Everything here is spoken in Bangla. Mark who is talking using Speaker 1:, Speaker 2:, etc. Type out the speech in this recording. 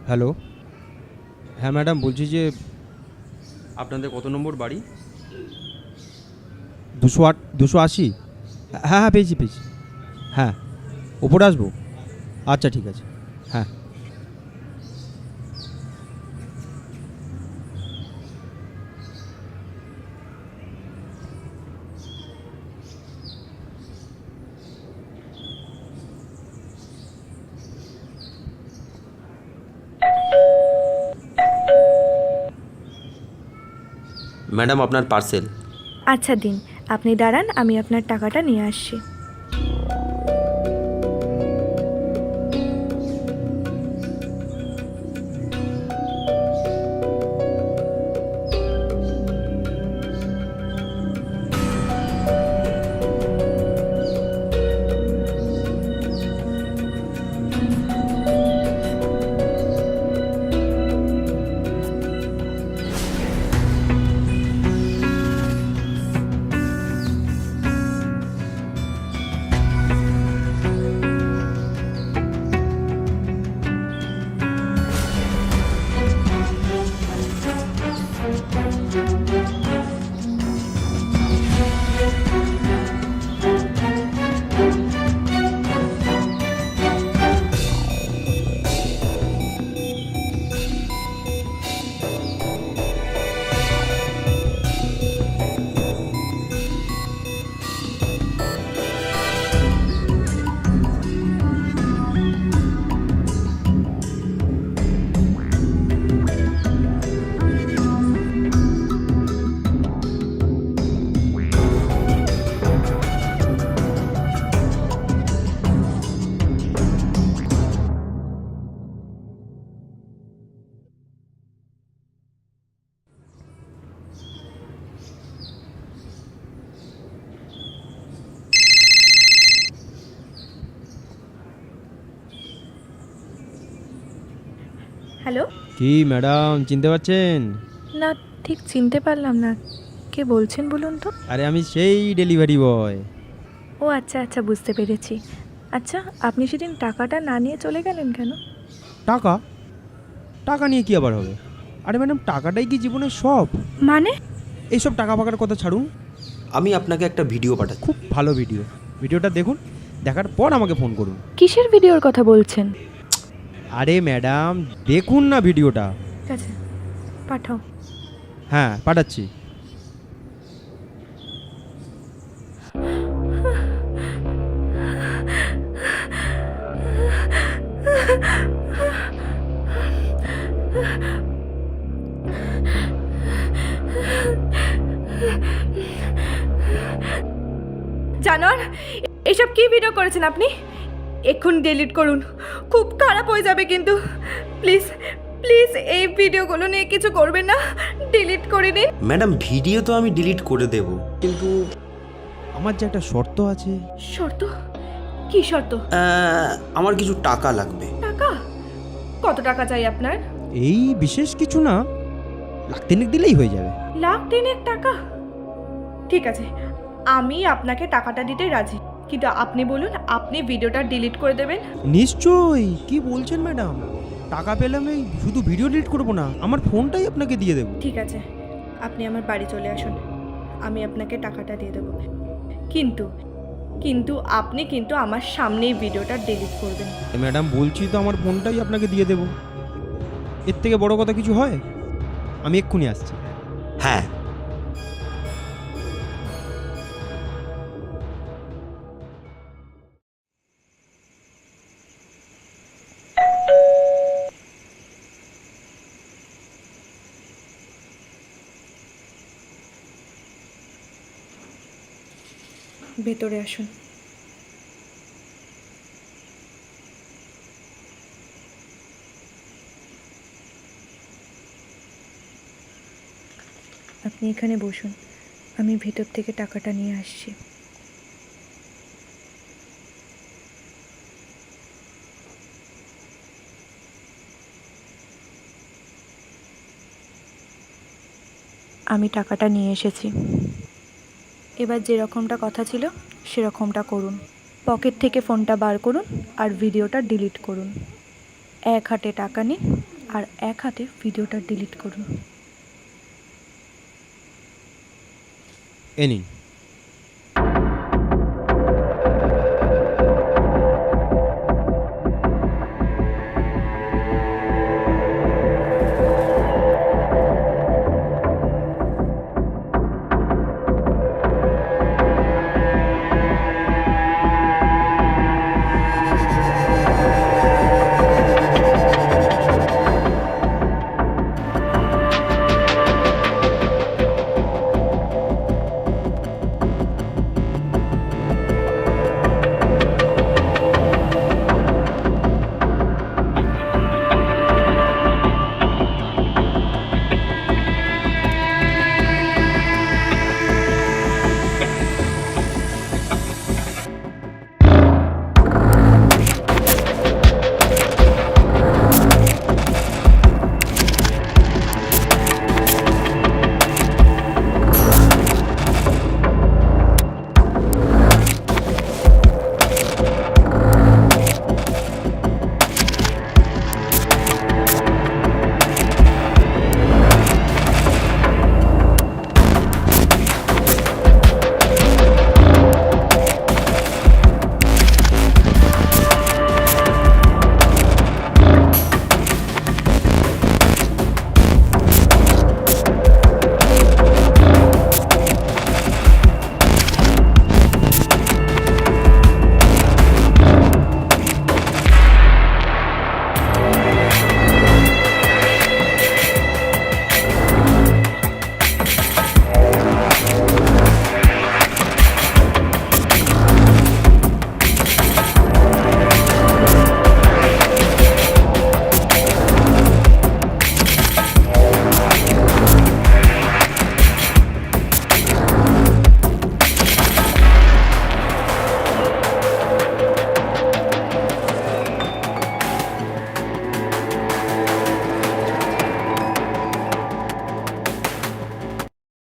Speaker 1: হ্যালো। হ্যাঁ ম্যাডাম, বলছি যে আপনাদের কত নম্বর বাড়ি? 208, 280। হ্যাঁ হ্যাঁ, পেয়েছি পেয়েছি। হ্যাঁ, ওপরে আসবো। আচ্ছা ঠিক আছে। হ্যাঁ
Speaker 2: ম্যাডাম আপনার পার্সেল।
Speaker 3: আচ্ছা দিন, আপনি দাঁড়ান, আমি আপনার টাকাটা নিয়ে আসছি। হ্যালো।
Speaker 1: কি ম্যাডাম, চিনতে পারছেন?
Speaker 3: না, ঠিক চিনতে পারলাম না। কে বলছেন বলুন তো?
Speaker 1: আরে আমি সেই ডেলিভারি বয়।
Speaker 3: ও আচ্ছা আচ্ছা, বুঝতে পেরেছি। আচ্ছা, আপনি সেদিন টাকাটা না নিয়ে চলে গেলেন কেন?
Speaker 1: টাকা? টাকা নিয়ে কি আবার হবে? আরে ম্যাডাম, টাকাটাই কি জীবনের সব?
Speaker 3: মানে?
Speaker 1: এইসব টাকা ফাকার কথা ছাড়ুন।
Speaker 2: আমি আপনাকে একটা ভিডিও পাঠাচ্ছি।
Speaker 1: খুব ভালো ভিডিও। ভিডিওটা দেখুন, দেখার পর আমাকে ফোন করুন।
Speaker 3: কিসের ভিডিওর কথা বলছেন?
Speaker 1: আরে ম্যাডাম, দেখুন না ভিডিওটা।
Speaker 3: ঠিক আছে, পাঠাও।
Speaker 1: হ্যাঁ, পাঠাচ্ছি।
Speaker 3: জানোয়ার, এসব কি ভিডিও করেছেন আপনি? এক্ষুনি ডিলিট করুন, খুব খারাপ হয়ে যাবে কিন্তু। প্লিজ প্লিজ এই ভিডিওগুলো নিয়ে কিছু করবেন না, ডিলিট করে দিন।
Speaker 2: ম্যাডাম ভিডিও তো আমি ডিলিট করে দেব, কিন্তু
Speaker 1: আমার যে একটা শর্ত আছে।
Speaker 3: শর্ত? কি শর্ত?
Speaker 2: আমার কিছু টাকা লাগবে।
Speaker 3: টাকা? কত টাকা চাই আপনার?
Speaker 1: এই বিশেষ কিছু না, লাখ তিনেক দিলেই হয়ে যাবে।
Speaker 3: লাখ তিনেক টাকা? ঠিক আছে, আমি আপনাকে টাকাটা দিতে রাজি, কিন্তু আপনি বলুন আপনি ভিডিওটা ডিলিট করে দেবেন।
Speaker 1: নিশ্চয়ই। কি বলছেন ম্যাডাম? টাকা পেলে আমি শুধু ভিডিও ডিলিট করবো না, আমার ফোনটাই আপনাকে দিয়ে দেবো।
Speaker 3: ঠিক আছে, আপনি আমার বাড়ি চলে আসুন, আমি আপনাকে টাকাটা দিয়ে দেবো। কিন্তু কিন্তু আপনি কিন্তু আমার সামনেই ভিডিওটা ডিলিট করবেন।
Speaker 1: ম্যাডাম বলছি তো, আমার ফোনটাই আপনাকে দিয়ে দেবো। এর থেকে বড় কথা কিছু হয়? আমি এক্ষুনি আসছি।
Speaker 2: হ্যাঁ,
Speaker 3: ভেতরে আসুন। আপনি এখানে বসুন, আমি ভেতর থেকে টাকাটা নিয়ে আসছি। আমি টাকাটা নিয়ে এসেছি। এবার যেরকমটা কথা ছিল সেরকমটা করুন। পকেট থেকে ফোনটা বার করুন আর ভিডিওটা ডিলিট করুন। এক হাতে টাকা নিন আর এক হাতে ভিডিওটা ডিলিট করুন।
Speaker 1: এ নিন।